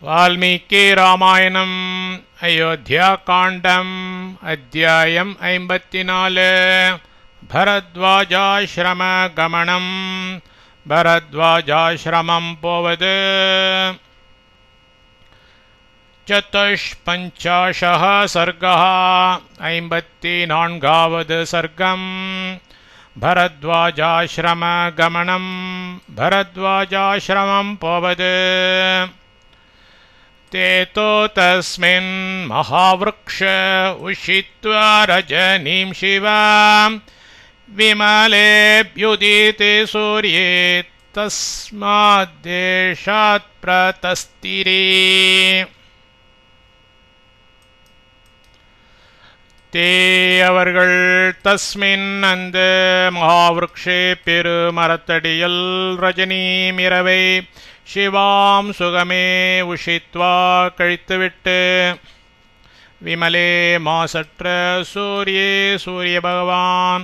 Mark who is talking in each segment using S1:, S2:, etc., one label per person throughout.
S1: வால்மீகி ராமாயணம் அயோத்தியாகாண்டம் அத்தியாயம் 54 பரத்வாஜாஸ்ரம கமனம். பரத்வாஜாஸ்ரமம் போவது. சதுஷ்பஞ்சாஷः சர்கः 54வது சர்க்கம். பரத்வாஜாஸ்ரம கமனம். பரத்வாஜாஸ்ரமம் போவது. தேதோ தஸ்மின் மகாவ்ருக்ஷ உஷித்வா ரஜனீம் சிவாம் விமலேப்யுதிதே சூர்யே தஸ்மாத் தேஷாத் பிரதஸ்திரே. தே அவர்கள் தஸ்மின் அந்த மகாவிருக்ஷே பெரு மரத்தடியில் ரஜனீம் இரவை சிவாம் சுகமே உஷித்வா கழித்துவிட்டு விமலே மாசற்ற சூரியே சூரிய பகவான்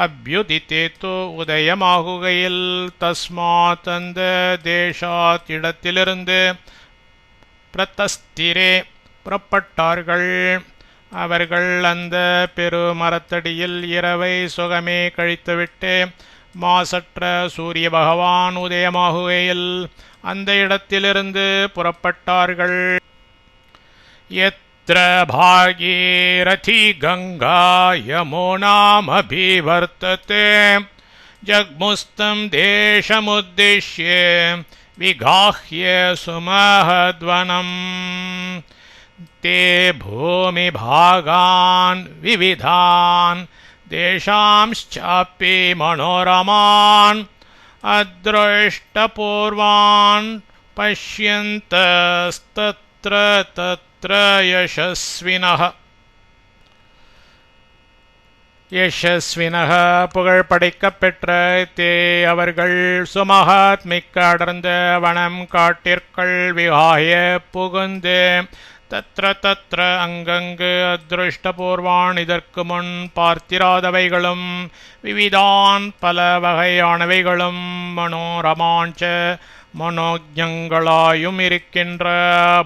S1: அப்யுதித்தேத்து உதயமாகுகையில் தஸ்மாத் அந்த தேசாத் இடத்திலிருந்து பிரதஸ்திரே புறப்பட்டார்கள். அவர்கள் அந்த பெரு மரத்தடியில் இரவை சுகமே கழித்துவிட்டு மாசற்ற சூரிய பகவான் உதயமாகுகையில் அந்த இடத்திலிருந்து புறப்பட்டார்கள். யத்ர பாகீரதி கங்கா யமுனாம் அபிவர்த்ததே ஜக்முஸ்தம் தேசமுத்திஷ்ய விகாஹ்ய சுமஹத்வனம். தே பூமி பாகான் விவிதான் தேசாம்ச்சாப்பி மனோரமான் அத்ரஷ்டபூர்வான் பஷ்யந்தஸ்தத்ர தத்ர யசஸ்வினஹ. யசஸ்வினஹ புகழ் படைக்கப் பெற்ற தே அவர்கள் சுமஹத் மிக்க அடர்ந்த வனம் காட்டிற்குள் விகாய புகுந்து தத்ர தத்ர அங்கங்கு அதிருஷ்டபூர்வான் இதற்கு முன் பார்த்திராதவைகளும் விவிதான் பல வகையானவைகளும் மனோரமாஞ்ச மனோஜங்களாயும் இருக்கின்ற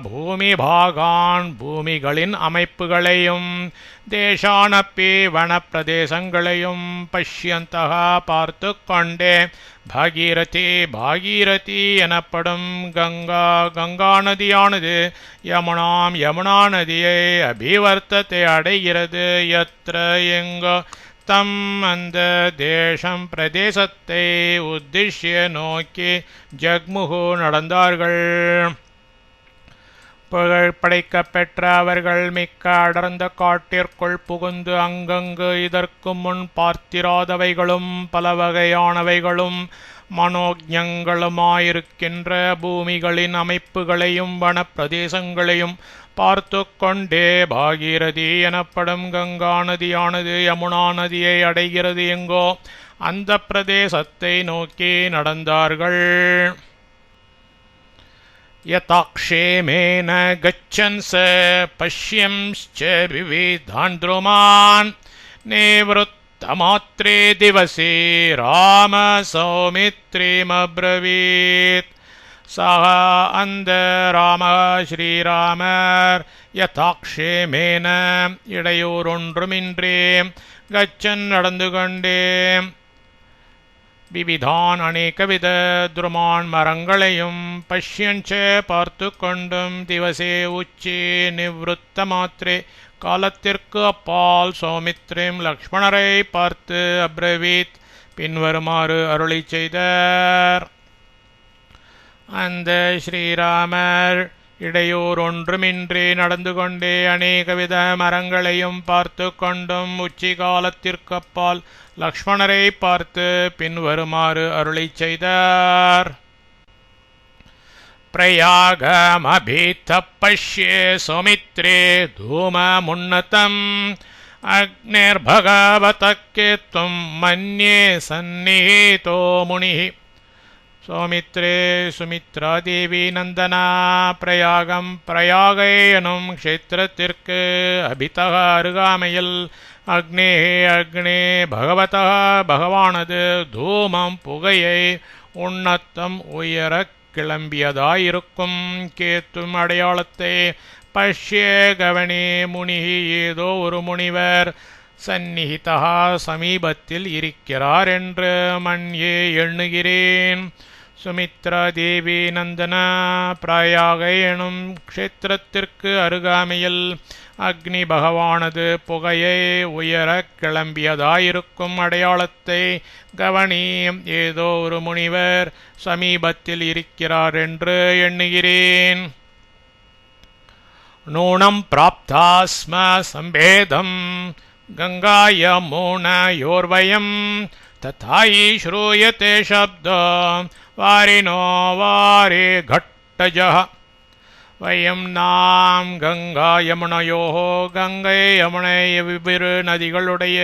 S1: பூமி பாகான் பூமிகளின் அமைப்புகளையும் தேசானப்பி வனப்பிரதேசங்களையும் பஷ்யந்தக பார்த்து கொண்டே பாகீரதி பாகீரதி எனப்படும் கங்கா கங்கா நதியானது யமுனாம் யமுனா நதியை அபிவர்த்தத்தை அடைகிறது. யத்ர எங்கோ தம் அந்த தேசம் பிரதேசத்தை உத்திஷ்ய நோக்கி ஜக்முகு நடந்தார்கள். புகழ் படைக்கப் பெற்ற அவர்கள் மிக்க அடர்ந்த காட்டிற்குள் புகுந்து அங்கங்கு இதற்கு முன் பார்த்திராதவைகளும் பல வகையானவைகளும் மனோஜங்களுமாயிருக்கின்ற பூமிகளின் அமைப்புகளையும் வனப்பிரதேசங்களையும் பார்த்து கொண்டே பாகீரதி எனப்படும் கங்கா நதியானது யமுனா நதியை அடைகிறது எங்கோ அந்த பிரதேசத்தை நோக்கி நடந்தார்கள். யதாக்ஷேமேன கச்சன் ச பஷ்யம்ச்ச விவிதான் த்ருமான் நிவృத்தமாத்ரே திவசே ராம சௌமித்ரீமப்ரவீத். சக அந்த ராம ஸ்ரீராமர் யதாக்ஷேமேன இடையூறொன்றுமின்றி கச்சன் நடந்து கொண்டே விவிதான் அநேகவித துருமான் மரங்களையும் பஷ்யஞ்ச பார்த்து கொண்டும் திவசே உச்சி நிவృத்த மாத்திரே காலத்திற்கு அப்பால் சௌமித்ரேம் லக்ஷ்மணரை பார்த்து அப்ரவீத் பின்வருமாறு அருளி செய்தார். அந்த ஸ்ரீராமர் இடையூர் ஒன்றுமின்றி நடந்து கொண்டே அநேகவித மரங்களையும் பார்த்து கொண்டும் உச்சி காலத்திற்கு அப்பால் லக்ஷ்மணரை பார்த்து பின்வருமாறு அருளி செய்தார். பிரயாகமபீத பஷ்யே சௌமித்ரே தூமமுன்னதம் அக்னிர்பகவதக்கேத்தும் மன்யே சந்நிஹிதோ முனிஹி. சௌமித்ரே சுமித்ராதேவி நந்தனா பிரயாகம் பிரயாகை எனும் க்ஷேத்திரத்திற்கு அபிதக அருகாமையில் அக்னே அக்னே பகவதா பகவானது தூமம் புகையை உன்னத்தம் உயரக் கிளம்பியதாயிருக்கும் கேத்தும் அடையாளத்தை பஷ்ய கவனே முனிகி ஏதோ ஒரு முனிவர் சந்நிஹிதா சமீபத்தில் இருக்கிறார் என்று மன்யே எண்ணுகிறேன். சுமித்ரா தேவி நந்தன பிராயாக எனும் க்ஷேத்திரத்திற்கு அருகாமையில் அக்னி பகவானது புகையை உயரக் கிளம்பியதாயிருக்கும் அடையாளத்தை கவனி ஏதோ ஒரு முனிவர் சமீபத்தில் இருக்கிறார் என்று எண்ணுகிறேன். நூனம் பிராப்தா ஸ்ம சம்பேதம் கங்கா யமுனயோர்வயம் ததாயி ஸ்ரூயதே சப்தம் வாரினோ வாரே घट्टजः வயம் நாம் கங்கா யமுனையோ கங்கை யமுனை இவ்விரு நதிகளுடைய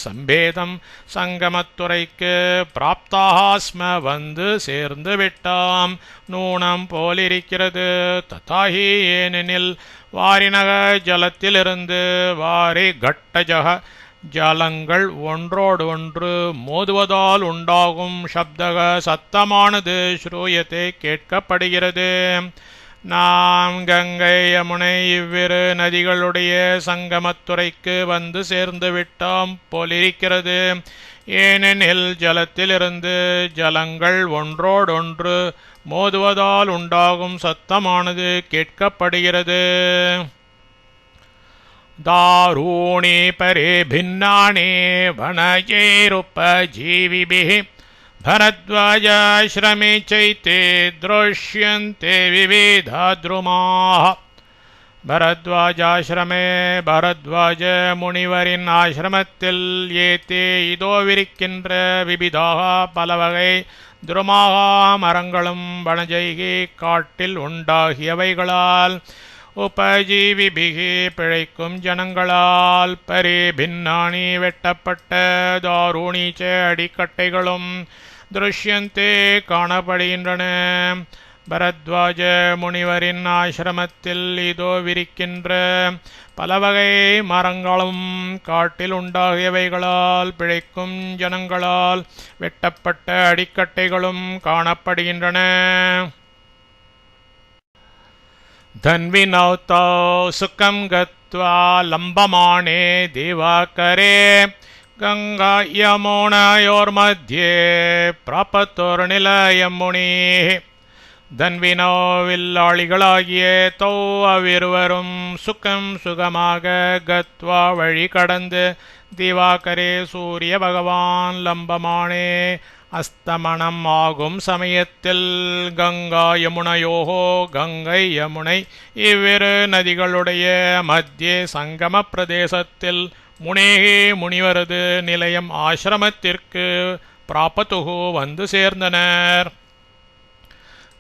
S1: சம்பேதம் சங்கமத்துறைக்கு பிராப்தாஸ்ம வந்து சேர்ந்து விட்டாம். நூனம் போலிருக்கிறது. ததாஹி ஏனெனில் வாரினக ஜலத்திலிருந்து வாரி கட்டஜக ஜலங்கள் ஒன்றோடு ஒன்று மோதுவதால் உண்டாகும் சப்தக சத்தமானது ஸ்ரூயத்தை கேட்கப்படுகிறது. நாம் கங்கை யமுனை இவ்விரு நதிகளுடைய சங்கமத்துறைக்கு வந்து சேர்ந்து விட்டோம் போலிருக்கிறது. ஏனெனில் ஜலத்திலிருந்து ஜலங்கள் ஒன்றோடொன்று மோதுவதால் உண்டாகும் சத்தமானது கேட்கப்படுகிறது. தாரூணி பரே பின்னானே வனஜைருபஜீவிபிஹ பரத்வாஜாஶ்ரமே சைத்தே த்ரோஷ்யந்தே விவிதாத்ருமாः. பரத்வாஜாஶ்ரமே பரத்வாஜ முனிவரின் ஆசிரமத்தில் ஏத்தே இதோவிருக்கின்ற விபிதாக பலவகை துருமாக மரங்களும் வனஜைகி காட்டில் உண்டாகியவைகளால் உபஜீவிபிகி பிழைக்கும் ஜனங்களால் பரே பின்னாணி வெட்டப்பட்ட தாரூணீச்ச அடிக்கட்டைகளும் திருஷ்யந்தே காணப்படுகின்றன. பரத்வாஜ முனிவரின் ஆசிரமத்தில் இதோ விரிக்கின்ற பலவகை மரங்களும் காட்டில் உண்டாகியவைகளால் பிழைக்கும் ஜனங்களால் வெட்டப்பட்ட அடிக்கட்டைகளும் காணப்படுகின்றன. தன்வினௌதோ சுகம் கத்வா லம்பமானே திவாகரே கங்கா யமுனயோர்மத்யே பிராபத்தோர்நிலயம் முனிः. தன்வினோ வில்லாளிகளாகிய தௌ அவ்விருவரும் சுகமாக கத்வா வழி கடந்து திவாகரே சூரிய பகவான் லம்பமானே அஸ்தமனம் ஆகும் சமயத்தில் கங்கா யமுனையோகோ கங்கை யமுனை இவ்விரு நதிகளுடைய மத்திய சங்கம பிரதேசத்தில் முனேகே முனிவரது நிலையம் ஆசிரமத்திற்கு பிராபத்துகு வந்து சேர்ந்தனர்.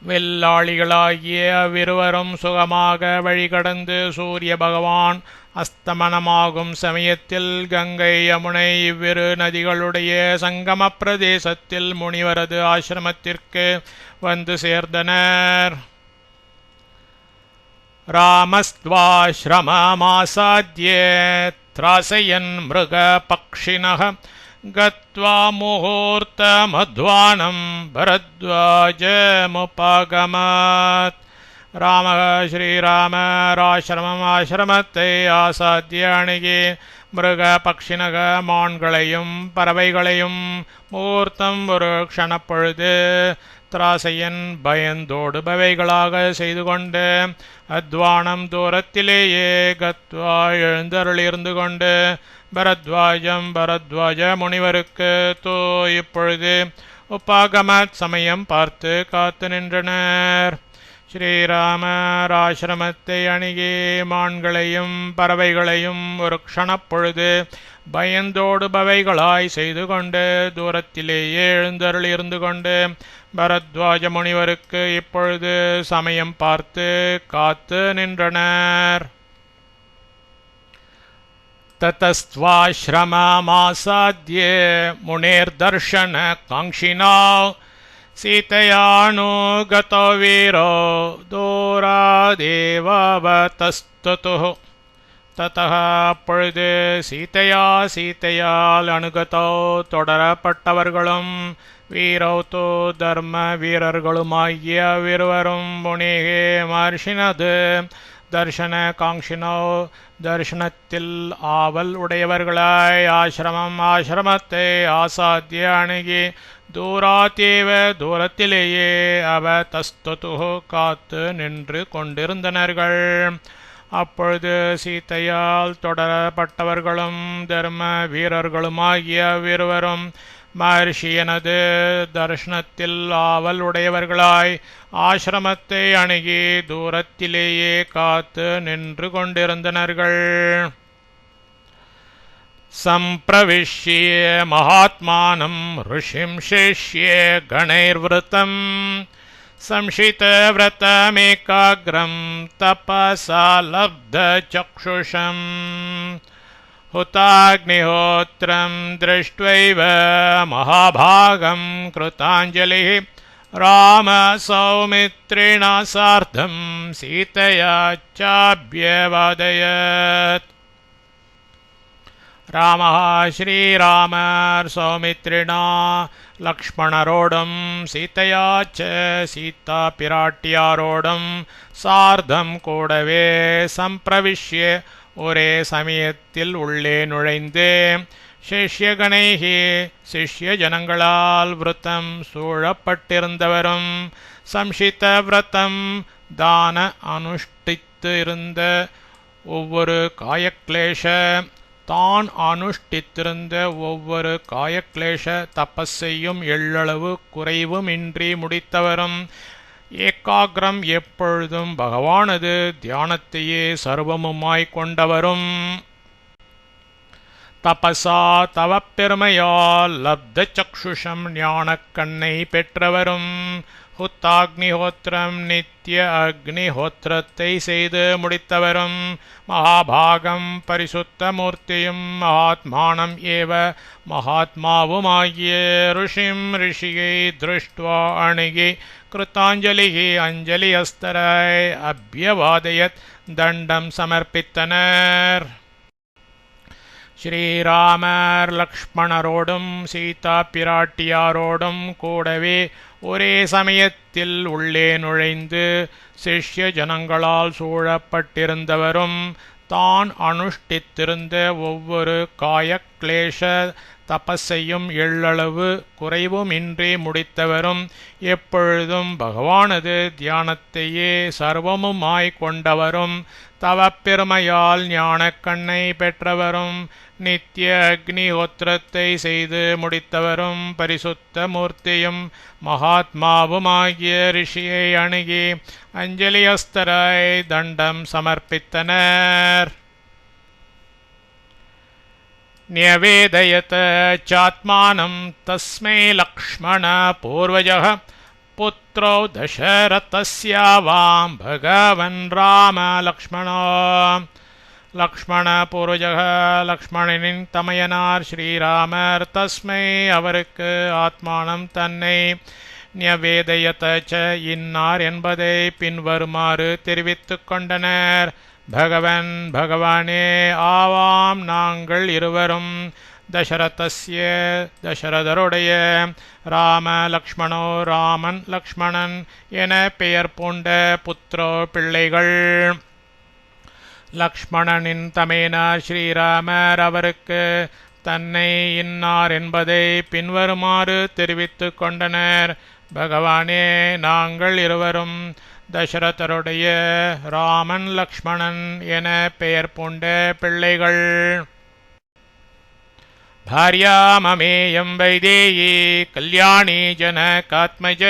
S1: வெள்ளாளிகளாகிய அவ்விருவரும் சுகமாக வழிகடந்து சூரிய பகவான் அஸ்தமனமாகும் சமயத்தில் கங்கை யமுனை இவ்விரு நதிகளுடைய சங்கம பிரதேசத்தில் முனிவரது ஆசிரமத்திற்கு வந்து சேர்ந்தனர். ராமஸ்த்வாஶ்ரமமாசாத்யே த்ராசயன் மிருக பக்ஷிணः கத்வா முகூர்த்தமத்வானம் பரத்வாஜமுபகமத். ராமக ஸ்ரீராமராசிரமம் ஆசிரமத்தை ஆசாத்திய அணுகி மிருக பக்ஷினக மான்களையும் பறவைகளையும் முகூர்த்தம் ஒரு க்ஷணப்பொழுது திராசையன் பயந்தோடுபவைகளாக செய்து கொண்டு அத்வானம் தூரத்திலேயே கத்வா எழுந்தருளிருந்து கொண்டு பரத்வாஜ முனிவருக்கு இப்பொழுது உபாகமத் சமயம் பார்த்து காத்து நின்றனர். ஸ்ரீராமர் ஆசிரமத்தை அணுகி மான்களையும் பறவைகளையும் ஒரு க்ஷணப்பொழுது பயந்தோடுபவைகளாய் செய்து கொண்டு தூரத்திலேயே எழுந்தருளிருந்து கொண்டு பரத்வாஜ முனிவருக்கு இப்பொழுது சமயம் பார்த்து காத்து நின்றனர். ததஸ்த்வாஶ்ரமமாசாத்யே முனேர்தர்ஷன காங்க்ஷிணா சீதையானுகதோ வீரோ தூராதேவவதஸ்துதுः. ததः அப்பொழுது சீதையால் அணுகதோ தொடரப்பட்டவர்களும் வீரௌதோ தர்ம வீரர்களுமாகிய விருவரும் முனிகே மர்ஷினது தர்ஷன காங்ஷினோ தர்ஷனத்தில் ஆவல் உடையவர்களாய் ஆசிரமத்தை ஆசாத்திய அணுகி தூராத்தேவ தூரத்திலேயே அவ தஸ்து காத்து நின்று கொண்டிருந்தனர்கள். அப்பொழுது சீத்தையால் தொடரப்பட்டவர்களும் தர்ம வீரர்களுமாகிய விருவரும் மகர்ஷியனது தர்ஷனத்தில் ஆவல் உடையவர்களாய் ஆசிரமத்தை அணுகி தூரத்திலேயே காத்து நின்று கொண்டிருந்தனர்கள். சம்பிரவிஷ்ய மகாத்மானம் ऋषिं शिष्य गणैर्वृतं संशितव्रतमेकाग्रं तपसा लब्धचक्षुषम् हुताग्निहोत्रं दृष्ट्वैव महाभागं कृताञ्जलिः रामसौमित्रिणा सार्धं सीतया चाभ्यवादयत्. रामः श्रीरामसौमित्रिणा लक्ष्मणरोडं सीतया च सीतापिराट्यारोडं सार्धं கூடவே சம்பிரவிஷ்ய ஒரே சமயத்தில் உள்ளே நுழைந்து சிஷ்யகணைகி சிஷ்ய ஜனங்களால் விரதம் சூழப்பட்டிருந்தவரும் சம்ஷித விரதம் தான அனுஷ்டித்து இருந்த ஒவ்வொரு காயக்லேஷ தான் அனுஷ்டித்திருந்த ஒவ்வொரு காயக்லேஷ தபஸையும் எள்ளளவு குறைவுமின்றி முடித்தவரும் ஏகாகிரம் எப்பொழுதும் பகவானது தியானத்தையே சர்வமுமாய்க் கொண்டவரும் தபசா தவப்பெருமையால் லப்த சக்ஷுஷம் ஞானக் கண்ணை பெற்றவரும் ஹுத்தாக்னிஹோத்திரம் நித்திய அக்னிஹோத்திரத்தை செய்து முடித்தவரும் மகாபாகம் பரிசுத்த மூர்த்தியும் மகாத்மானம் ஏவ மகாத்மாவுமாகிய ருஷிம் ரிஷியை திருஷ்டுவா அணுகி கிருத்தாஞ்சலிகி அஞ்சலி அஸ்தராய் அபியவாதயத் தண்டம் சமர்ப்பித்தனர். ஸ்ரீராமர் லக்ஷ்மணரோடும் சீதா பிராட்டியாரோடும் கூடவே ஒரே சமயத்தில் உள்ளே நுழைந்து சிஷ்ய ஜனங்களால் சூழப்பட்டிருந்தவரும் தான் அனுஷ்டித்திருந்த ஒவ்வொரு காயக்லேஷ தபஸையும் எள்ளளவு குறைவுமின்றி முடித்தவரும் எப்பொழுதும் பகவானது தியானத்தையே சர்வமுமாய்க் கொண்டவரும் தவப்பெருமையால் ஞானக் கண்ணை பெற்றவரும் நித்திய அக்னிஹோத்திரத்தை செய்து முடித்தவரும் பரிசுத்த மூர்த்தியும் மகாத்மாவுமாகிய ரிஷியை அணுகி அஞ்சலி அஸ்தராய் தண்டம் சமர்ப்பித்தனர். न्यवेदयत चात्मानं तस्मै लक्ष्मण पूर्वजः पुत्रो दशरथस्यावां भगवन् राम लक्ष्मणो. லக்ஷ்மணபூர்வஜக லக்ஷ்மணனின் தமையனார் ஸ்ரீராமர் தஸ்மை அவருக்கு ஆத்மானம் தன்னை நியவேதயத ச இன்னார் என்பதை பின்வருமாறு தெரிவித்துக் கொண்டனர். பகவன் பகவானே ஆவாம் நாங்கள் இருவரும் தசரதஸ்ய தசரதருடைய ராம லக்ஷ்மணோ ராமன் லக்ஷ்மணன் என பெயர் பூண்ட புத்திரோ பிள்ளைகள். லக்ஷ்மணனின் தமையனார் ஸ்ரீராமர் அவருக்கு தன்னை இன்னார் என்பதை பின்வருமாறு தெரிவித்துக் கொண்டனர். பகவானே நாங்கள் இருவரும் தசரதருடைய ராமன் லக்ஷ்மணன் என பெயர் பூண்ட பிள்ளைகள். பாரியாமமேயம் வைதேயி கல்யாணி ஜனகாத்மஜ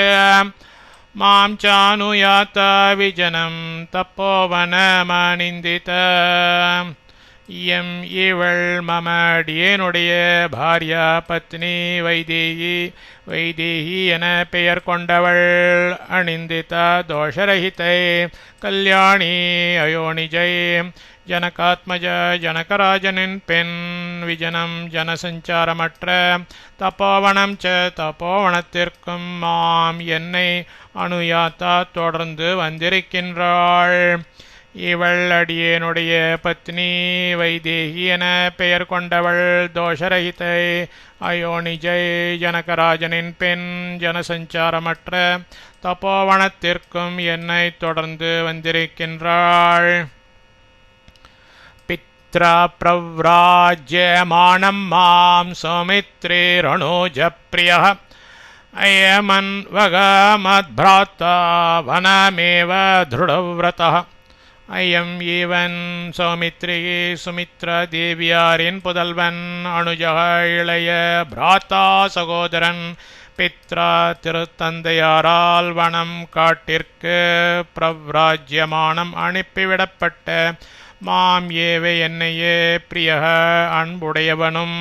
S1: மாம் சானுயாத்தா விஜனம் தப்போவனமணிந்தித. இயம் இவள் மம அடியேனுடைய பாரியா பத்னி வைதேகி வைதேகி என பெயர் கொண்டவள். அணிந்திதா தோஷரஹிதை கல்யாணி அயோனிஜை ஜனகாத்மஜ ஜனகராஜனின் பெண். விஜனம் ஜனசஞ்சாரமற்ற தப்போவனம் ச தப்போவனத்திற்கும் மாம் என்னை அனுயாத்தா தொடர்ந்து வந்திருக்கின்றாள். இவள் அடியேனுடைய பத்னி வைதேகி என பெயர் கொண்டவள் தோஷரகிதை அயோனிஜை ஜனகராஜனின் பெண் ஜனசஞ்சாரமற்ற தபோவனத்திற்கும் என்னை தொடர்ந்து வந்திருக்கின்றாள். பித்ரா பிரவ்ராஜ்யமானம் மாம் சௌமித்ரேரணோஜப்ரியः அயமன்வகமத்பிராத்தா வனமேவ திருடவ்ரதः. ஐயம் ஈவன் சௌமித்ரிகி சுமித்ரா தேவியாரின் புதல்வன் அனுஜக இளைய பிராத்தா சகோதரன் பித்ரா திருத்தந்தையாரால் வனம் காட்டிற்கு பிரவ்ராஜ்யமானம் அனுப்பிவிடப்பட்ட மாம் ஏவ என்னையே பிரியக அன்புடையவனும்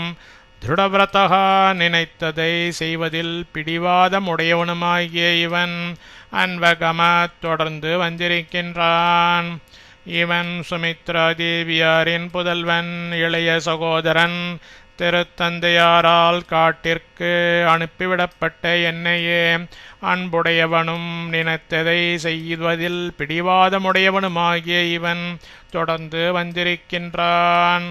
S1: திருடவிரதக நினைத்ததை செய்வதில் பிடிவாதமுடையவனுமாகிய இவன் அன்வகம தொடர்ந்து வந்திருக்கின்றான். இவன் சுமித்ரா தேவியாரின் புதல்வன் இளைய சகோதரன் திருத்தந்தையாரால் காட்டிற்கு அனுப்பிவிடப்பட்ட என்னையே அன்புடையவனும் நினைத்ததை செய்வதில் பிடிவாதமுடையவனுமாகிய இவன் தொடர்ந்து வந்திருக்கின்றான்.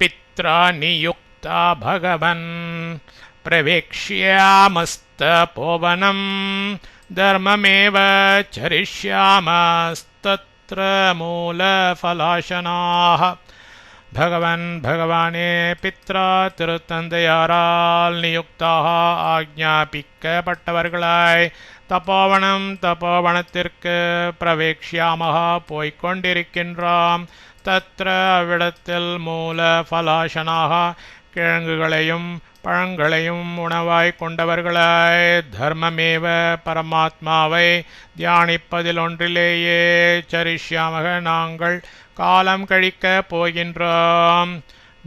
S1: பித்ரா நியுக்தா பகவன் பிரவேக்ஷ்யாமஸ்தபோவனம் தர்மமேவ சரிஷ்யாமஸ்தத்ர மூலஃபலாசனாः. பகவன் பகவானே பித்ரா திருத்தந்தையாரால் நியுக்தாக ஆக்ஞாபிக்கப்பட்டவர்களாய் தபோவனத்திற்கு பிரவேக்ஷ்யாமகா போய்கொண்டிருக்கின்றோம். தத்ர அவ்விடத்தில் மூல ஃபலாசனாக கிழங்குகளையும் பழங்களையும் உணவாய் கொண்டவர்களாய் தர்மமேவ பரமாத்மாவை தியானிப்பதில் ஒன்றிலேயே சரிஷ்யாமக நாங்கள் காலம் கழிக்க போகின்றோம்.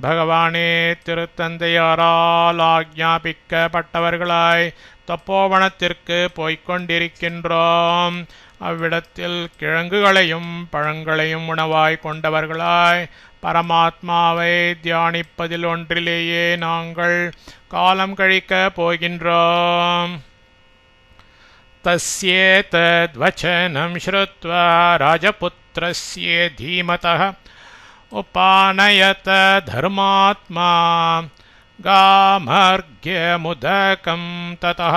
S1: பகவானே திருத்தந்தையாரால் ஆக்ஞாபிக்கப்பட்டவர்களாய் தப்போவனத்திற்கு போய்கொண்டிருக்கின்றோம். அவ்விடத்தில் கிழங்குகளையும் பழங்களையும் உணவாய் கொண்டவர்களாய் பரமாத்மாவை தியானிப்பதில் ஒன்றிலேயே நாங்கள் காலம் கழிக்க போகின்றோம். தஸ்யேதத்வசனம் ஸ்ருத்வா ராஜபுத்ரஸ்ய தீமதः உபானயத தர்மாத்மா காமர்க்யமுதகம் ததः.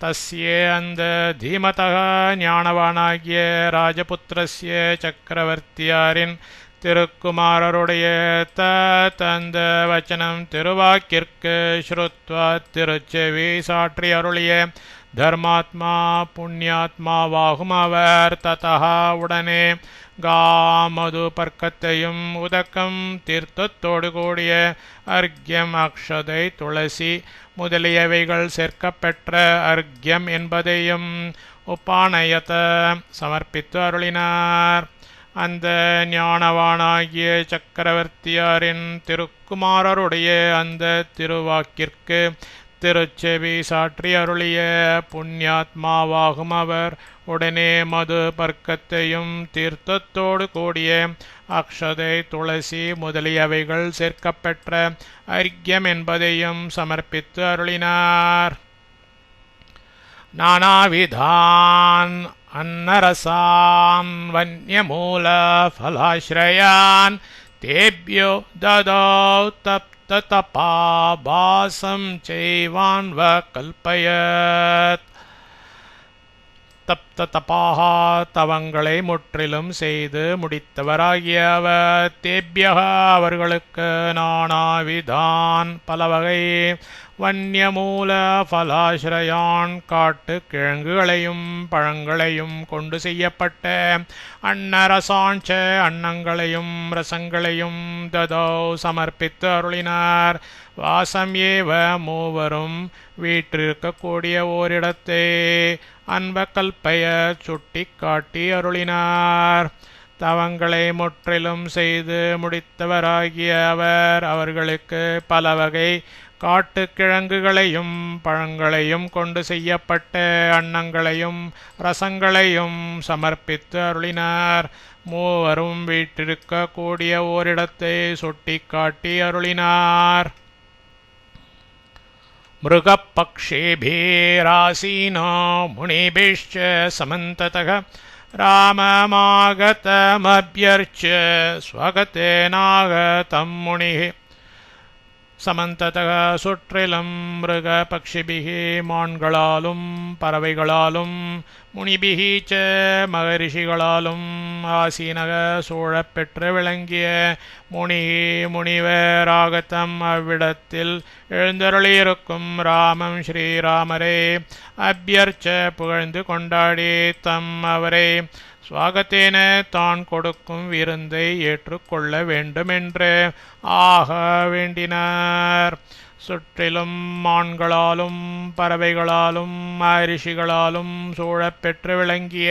S1: தஸ்ய அந்த தீமதக ஞானவானாகிய ராஜபுத்திரஸ்ய சக்கரவர்த்தியாரின் திருக்குமாரருடைய தந்த வச்சனம் திருவாக்கிற்கு ஸ்ருத்வா திருச்செவி சாற்றி அருளிய தர்மாத்மா புண்ணியாத்மாவாகும் அவர். ததா உடனே காமது பர்க்கத்தையும் உதக்கம் தீர்த்தத்தோடு கூடிய அர்க்யம் அக்ஷதை துளசி முதலியவைகள் சேர்க்கப்பெற்ற அர்க்யம் என்பதையும் உபானயத சமர்ப்பித்து அருளினார். அந்த ஞானவானாகிய சக்கரவர்த்தியாரின் திருக்குமாரருடைய அந்த திருவாக்கிற்கு திருச்செவி சாற்றி அருளிய புண்ணியாத்மாவாகும் அவர் உடனே மது பர்க்கத்தையும் தீர்த்தத்தோடு கூடிய அக்ஷதை துளசி முதலியவைகள் சேர்க்கப்பெற்ற அர்க்யம் என்பதையும் சமர்ப்பித்து அருளினார். நானாவிதான் அன்னரசான் வன்யமூல ஃபலாஸ்ரயான் தேப்யோ ததௌ தப்ததபாபாசம் செய்வான்வ கல்பயத். தப்த தபாகா தவங்களை முற்றிலும் செய்து முடித்தவராகிய அவர் தேபியக அவர்களுக்கு நானாவிதான் பலவகை வன்யமூல ஃபலாஸ்ரயான் காட்டு கிழங்குகளையும் பழங்களையும் கொண்டு செய்யப்பட்ட அன்னரசாஞ்ச அன்னங்களையும் ரசங்களையும் ததோ சமர்ப்பித்து அருளினார். வாசம் ஏவ மூவரும் வீற்றிருக்கக்கூடிய ஓரிடத்தை அன்பகல்பய சுட்டி காட்டி அருளினார். தவங்களை முற்றிலும் செய்து முடித்தவராகிய அவர் அவர்களுக்கு பலவகை காட்டுக்கிழங்குகளையும் பழங்களையும் கொண்டு செய்யப்பட்ட அன்னங்களையும் ரசங்களையும் சமர்ப்பித்து அருளினார். மூவரும் வீற்றிருக்க கூடிய ஓரிடத்தை சுட்டி காட்டி அருளினார். மிருகபக்ஷேபிராசீனோ முனிபிஷ்ச சமந்ததக ராமமாகதமப்யர்ச்ய ஸ்வகதேனாகதம் முனிः சமந்ததக சுற்றிலும் மிருக பக்ஷிபிகி மான்களாலும் பறவைகளாலும் முனிபிகி ச மகரிஷிகளாலும் ஆசீனக சூழப் பெற்று விளங்கிய முனிவராகத்தம் அவ்விடத்தில் எழுந்தருளியிருக்கும் ராமம் ஸ்ரீராமரே அபியர்ச்ச புகழ்ந்து கொண்டாடி தம் அவரை சுவாகத்தேன தான் கொடுக்கும் விருந்தை ஏற்றுக்கொள்ள வேண்டுமென்று ஆக வேண்டினார். சுற்றிலும் மான்களாலும் பறவைகளாலும் மகரிஷிகளாலும் சூழப் பெற்று விளங்கிய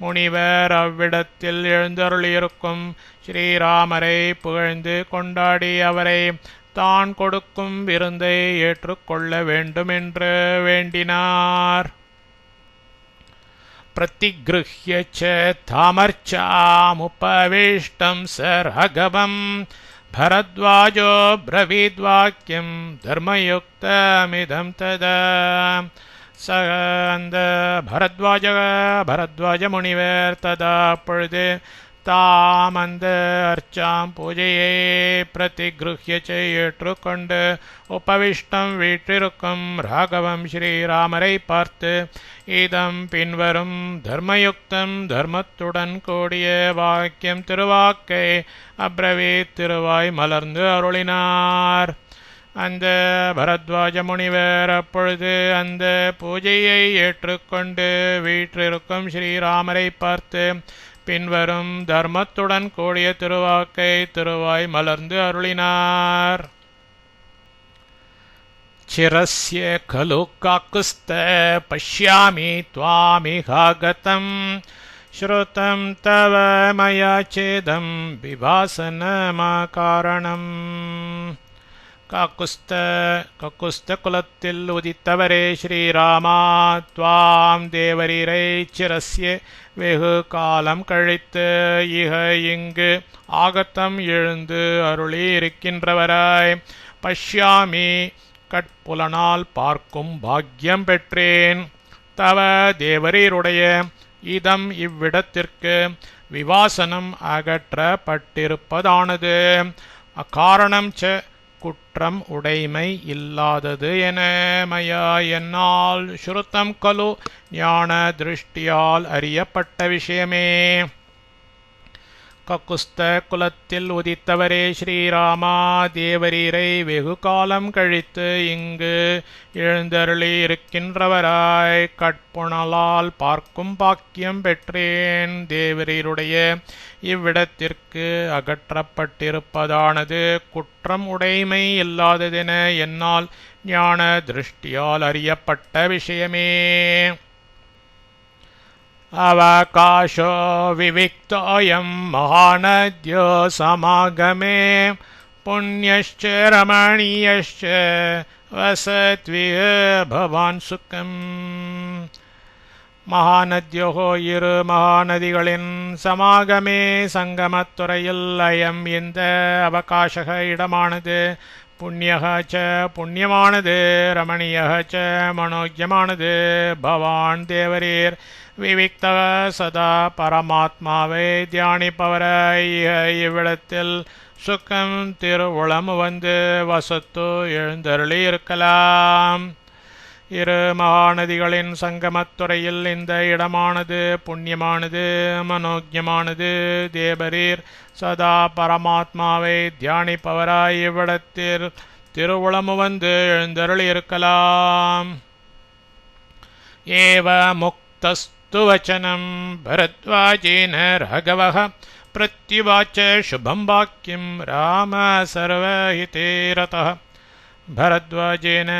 S1: முனிவர் அவ்விடத்தில் எழுந்தருளியிருக்கும் ஸ்ரீராமரை புகழ்ந்து கொண்டாடி அவரை தான் கொடுக்கும் விருந்தை ஏற்றுக்கொள்ள வேண்டுமென்று வேண்டினார். प्रतिगृह्य च तामर्चामुपवेष्टं स राघवं भरद्वाजो ब्रवीद्वाक्यं धर्मयुक्तमिदं तदा स அந்த பரத்வாஜ முனிவர் ததா அப்பொழுது தாம் அந்த அர்ச்சாம் பூஜையை பிரதிகிருஹ்ய ஏற்றுக்கொண்டு உபவிஷ்டம் வீற்றிருக்கும் ராகவம் ஸ்ரீராமரை பார்த்து இதம் பின்வரும் தர்மயுக்தம் தர்மத்துடன் கூடிய வாக்கியம் திருவாக்கை அப்ரவீத் திருவாய் மலர்ந்து அருளினார். அந்த பரத்வாஜ முனிவர் அப்பொழுது அந்த பூஜையை ஏற்றுக்கொண்டு வீற்றிருக்கும் ஸ்ரீராமரை பார்த்து பின்வரும் தர்மத்துடன் கூடிய திருவாக்கை திருவாய் மலர்ந்து அருளினார். சிரஸ்ய கலு காக்குஸ்த பஷ்யாமி த்வாமிகாகதம் ஸ்ருதம் தவ மயா சேதம் விவாசனமகாரணம். கக்குஸ்த குலத்தில் உதித்தவரே ஸ்ரீராமா, துவாம் தேவரீரை சிரஸ்ய வெகு காலம் கழித்து இங்கு ஆகத்தம் எழுந்து அருளி இருக்கின்றவராய் பஷ்யாமி கட்புலனால் பார்க்கும் பாக்கியம் பெற்றேன். தவ தேவரீருடைய இதம் இவ்விடத்திற்கு விவாசனம் அகற்றப்பட்டிருப்பதானது அக்காரணம் ச குற்றம் உடைமை இல்லாதது என மயா என்னால் ஸ்ருதம் கலு ஞான திருஷ்டியால் அறியப்பட்ட விஷயமே. கக்குஸ்த குலத்தில் உதித்தவரே ஸ்ரீராமா, தேவரீரை வெகு காலம் கழித்து இங்கு எழுந்தருளி இருக்கின்றவராய் கட்புணலால் பார்க்கும் பாக்கியம் பெற்றேன். தேவரீருடைய இவ்விடத்திற்கு அகற்றப்பட்டிருப்பதானது குற்றம் உடைமை இல்லாததென என்னால் ஞான திருஷ்டியால் அறியப்பட்ட விஷயமே. அவகாசோ விவிக்தோயம் மகாநத்யோ சமாகமே புண்ணியश्च ரமணீயश्च வசத்விய பவான் சுகம். மகாநத்யோகோ இரு மகாநதிகளின் சமாகமே சங்கமத்துறையில் அயம் இந்த அவகாசக இடமானது புண்ணியக ச புண்ணியமானது ரமணீயக ச மனோஜ்யமானது பவான் தேவரீர் விவிக்த சதா பரமாத்மாவை தியானிப்பவராய் இவ்விடத்தில் சுக்கம் திருவுளம் வந்து வசத்து எழுந்தருளி இருக்கலாம். இரு மகாநதிகளின் சங்கமத்துறையில் இந்த இடமானது புண்ணியமானது மனோஜ்யமானது. தேவரீர் சதா பரமாத்மாவை தியானிப்பவராய் இவ்விடத்தில் திருவுளம் வந்து எழுந்தருளி இருக்கலாம். ஏவ முக்தஸ்து வச்சனம் பரத்வாஜேன ராகவः பிரத்யுவாச்ச சுபம் வாக்கியம் ராம சர்வஹிதே ரதः. பரத்வாஜேன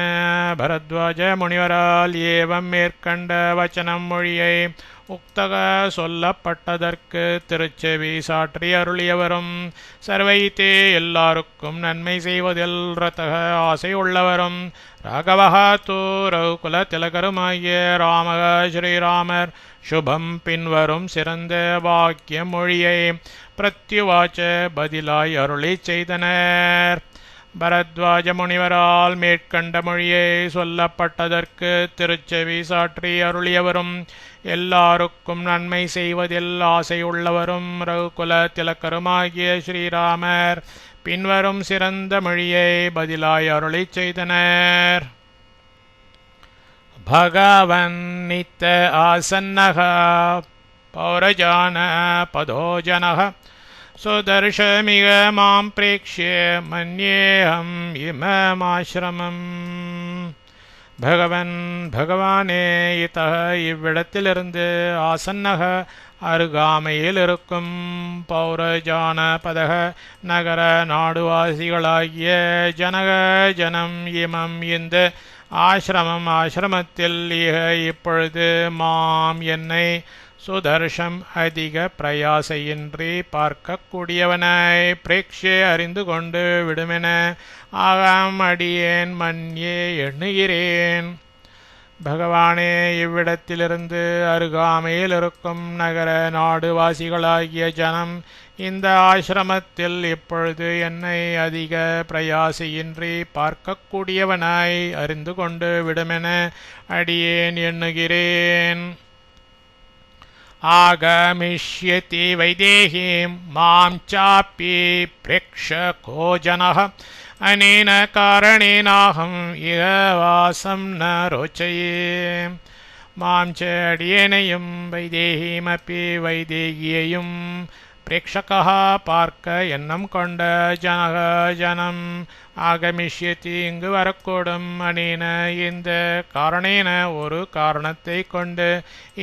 S1: பரத்வாஜ முனிவரால் ஏவம் மேற்கண்ட வச்சனம் மொழியை உக்தக சொல்லப்பட்டதற்கு திருச்செவி சாற்றி அருளியவரும் சர்வைத்தே எல்லாருக்கும் நன்மை செய்வதில் ரதக ஆசை உள்ளவரும் ராகவஹ தூ ரகுகுல திலகருமாகிய ராமக ஸ்ரீராமர் சுபம் பின்வரும் சிறந்த வாக்கிய மொழியை பிரத்யுவாச்ச பதிலாய் அருளி செய்தனர். பரத்வாஜ முனிவரால் மேற்கண்ட மொழியை சொல்லப்பட்டதற்கு திருச்செவி சாற்றி அருளியவரும் எல்லாருக்கும் நன்மை செய்வதில் ஆசையுள்ளவரும் ரகுகுல திலக்கருமாகிய ஸ்ரீராமர் பின்வரும் சிறந்த மொழியை பதிலாய் அருளிச் செய்தனர். பகவன் நித்த ஆசன்னக பௌரஜான பதோஜனக சுதர்ஷமிக மாம் பிரேக்ஷ்ய மன்யேஹம் இமமாசிரமம். பகவானே, இவ்விடத்திலிருந்து ஆசன்னக அருகாமையில் இருக்கும் பௌரஜான பதக நகர நாடுவாசிகளாகிய ஜனக ஜனம் இமம் இந்த ஆசிரமத்தில் இப்பொழுது மாம் என்னை சுதர்ஷம் அதிக பிரயாசையின்றி பார்க்கக்கூடியவனாய் பிரேக்ஷே அறிந்து கொண்டு விடுமென ஆகாம் அடியேன் மன்யே எண்ணுகிறேன். பகவானே, இவ்விடத்திலிருந்து அருகாமையில் இருக்கும் நகர நாடுவாசிகளாகிய ஜனம் இந்த ஆசிரமத்தில் இப்பொழுது என்னை அதிக பிரயாசையின்றி பார்க்கக்கூடியவனாய் அறிந்து கொண்டு விடுமென அடியேன் எண்ணுகிறேன். ஆகமிஷ்யதி வைதேஹீம் மாம் சாப்பி ப்ரேக்ஷகோ ஜனः அனேன காரணேனாஹம் இஹ வாசம் ந ரோச்சயே. மாம் ச அடியேனையும் வைதேஹீமப்பி வைதேகியையும் பிரேக்ஷகः பார்க்க எண்ணம் கொண்ட ஜனம் ஆகமிஷ்யதி இங்கு வரக்கூடும். அனேன இந்த காரணேன ஒரு காரணத்தை கொண்டு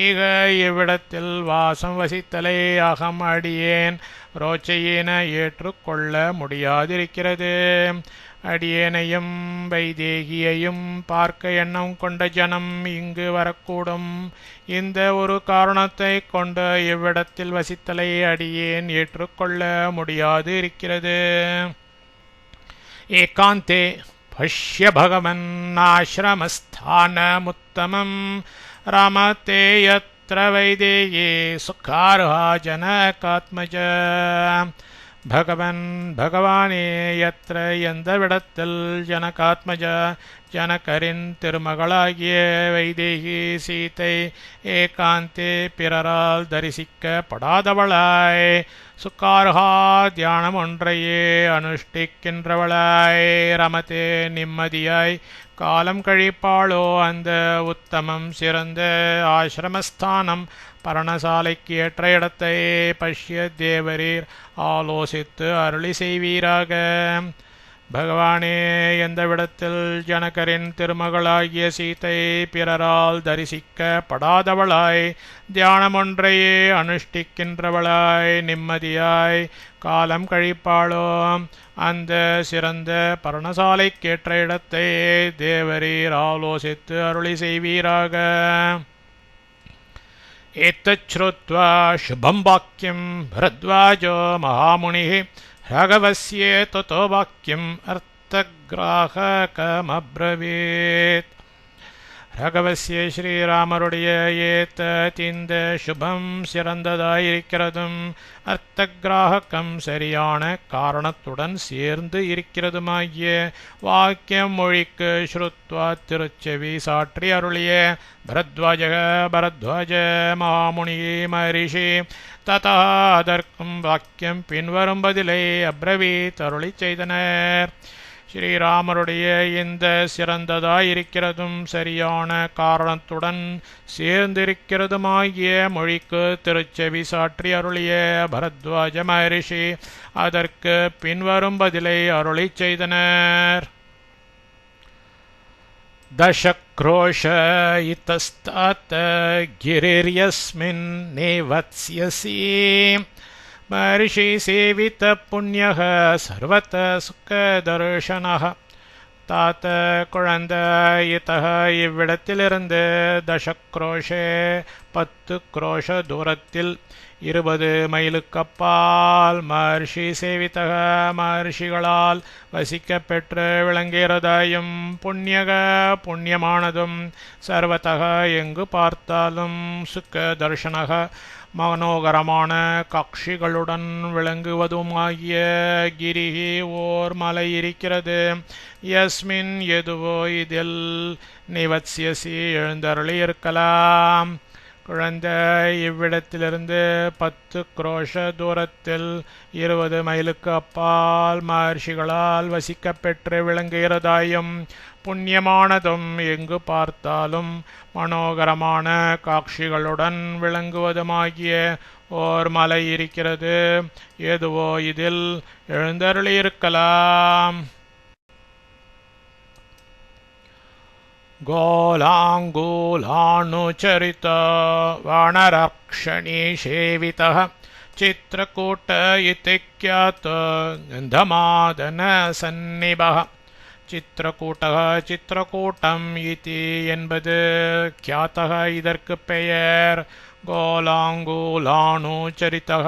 S1: இவ்விடத்தில் வாசம் வசித்தலை அகம் அடியேன் ரோச்சையேன ஏற்றுக்கொள்ள முடியாதிருக்கிறது. அடியேனையும் வைதேகியையும் பார்க்க எண்ணம் கொண்ட ஜனம் இங்கு வரக்கூடும். இந்த ஒரு காரணத்தை கொண்டு இவ்விடத்தில் வசித்தலை அடியேன் ஏற்றுக்கொள்ள முடியாது இருக்கிறது. ஏகாந்தே பஷ்ய பகவன் ஆசிரமஸ்தானமுத்தமம் ராமதே யத்ர வைதேயே சுகார்ஹா ஜனகாத்மஜ. பகவானே, யத்ர எந்த விடத்தில் ஜனகாத்மஜ ஜனகரின் திருமகளாகிய வைதேகி சீதை ஏகாந்தே பிறரால் தரிசிக்கப்படாதவளாய் சுக்கார்ஹா தியானம் ஒன்றையே அனுஷ்டிக்கின்றவளாய் ரமதே நிம்மதியாய் காலம் கழிப்பாளோ அந்த உத்தமம் சிறந்த ஆசிரமஸ்தானம் பரணசாலைக்கு ஏற்ற இடத்தை பஷ்ய தேவரீர் ஆலோசித்து அருளி செய்வீராக. பகவானே, எந்த விடத்தில் ஜனகரின் திருமகளாகிய சீதை பிறரால் தரிசிக்கப்படாதவளாய் தியானமொன்றையே அனுஷ்டிக்கின்றவளாய் நிம்மதியாய் காலம் கழிப்பாளோ அந்த சிறந்த பரணசாலைக்கேற்ற இடத்தை தேவரீர் ஆலோசித்து அருளி செய்வீராக. ஏதச்ச்ருத்வா சுபம் வாக்கியம் பரத்வாஜோ மகாமுனிः ராகவஸ்ய ததோ வாக்கியம் அர்த்தக்ராஹகமப்ரவீத். ராகவஸ்ய ஸ்ரீராமருடைய இந்த சுபம் சிறந்ததாயிருக்கிறதும் அர்த்தகிராகம் சரியான காரணத்துடன் சேர்ந்து இருக்கிறதுமாகிய வாக்கியம் மொழிக்கு ஸ்ருத்வா திருச்செவி சாற்றி அருளிய பரத்வாஜ மகாமுனி மரிஷி ததா அதற்கும் வாக்கியம் பின்வரும் பதிலை அப்ரவீத் அருளி செய்தனர். ஸ்ரீராமருடைய இந்த சிறந்ததாயிருக்கிறதும் சரியான காரணத்துடன் சேர்ந்திருக்கிறதுமாகிய மொழிக்கு திருச்செவி சாற்றி அருளிய பரத்வாஜ மகரிஷி அதற்கு பின்வரும் பதிலை அருளி செய்தனர். தசக்ரோஷ இத்தஸ்தாத் கிரிர்யஸ்மின் நேவத்ஸ்யசி மரிஷி சேவித புண்ணியக சர்வத குழந்த இத்தக இவ்விடத்திலிருந்து குரோஷே 10 குரோஷ தூரத்தில் 20 மைலுக்கப்பால் மகர்ஷி சேவித்தக மகர்ஷிகளால் வசிக்கப் பெற்று விளங்குகிறதாயும் புண்ணியக புண்ணியமானதும் சர்வத்தக எங்கு பார்த்தாலும் சுக்க தர்ஷனக மனோகரமான காட்சிகளுடன் விளங்குவதுமாகிய கிரிகி ஓர் மலை இருக்கிறது. யஸ்மின் எதுவோ இதில் நிவத்ஸ்யசி எழுந்தருளி இருக்கலாம். குழந்தை, இவ்விடத்திலிருந்து 10 குரோஷ தூரத்தில் 20 மைலுக்கு அப்பால் மகர்ஷிகளால் வசிக்கப் பெற்று விளங்குகிறதாயும் புண்ணியமானதும் எங்கு பார்த்தாலும் மனோகரமான காட்சிகளுடன் விளங்குவதுமாகிய ஓர் மலை இருக்கிறது. எதுவோ இதில் எழுந்தருளியிருக்கலாம். गोलाङ्गूलानुचरित वानरक्षणी सेवितः चित्रकूट इति ख्यात गन्धमादनसन्निभः. चित्रकूटः चित्रकूटम् इति என்பது ख्यातः இதற்கு பெயர். கோலாங்கூலானுச்சரித்தக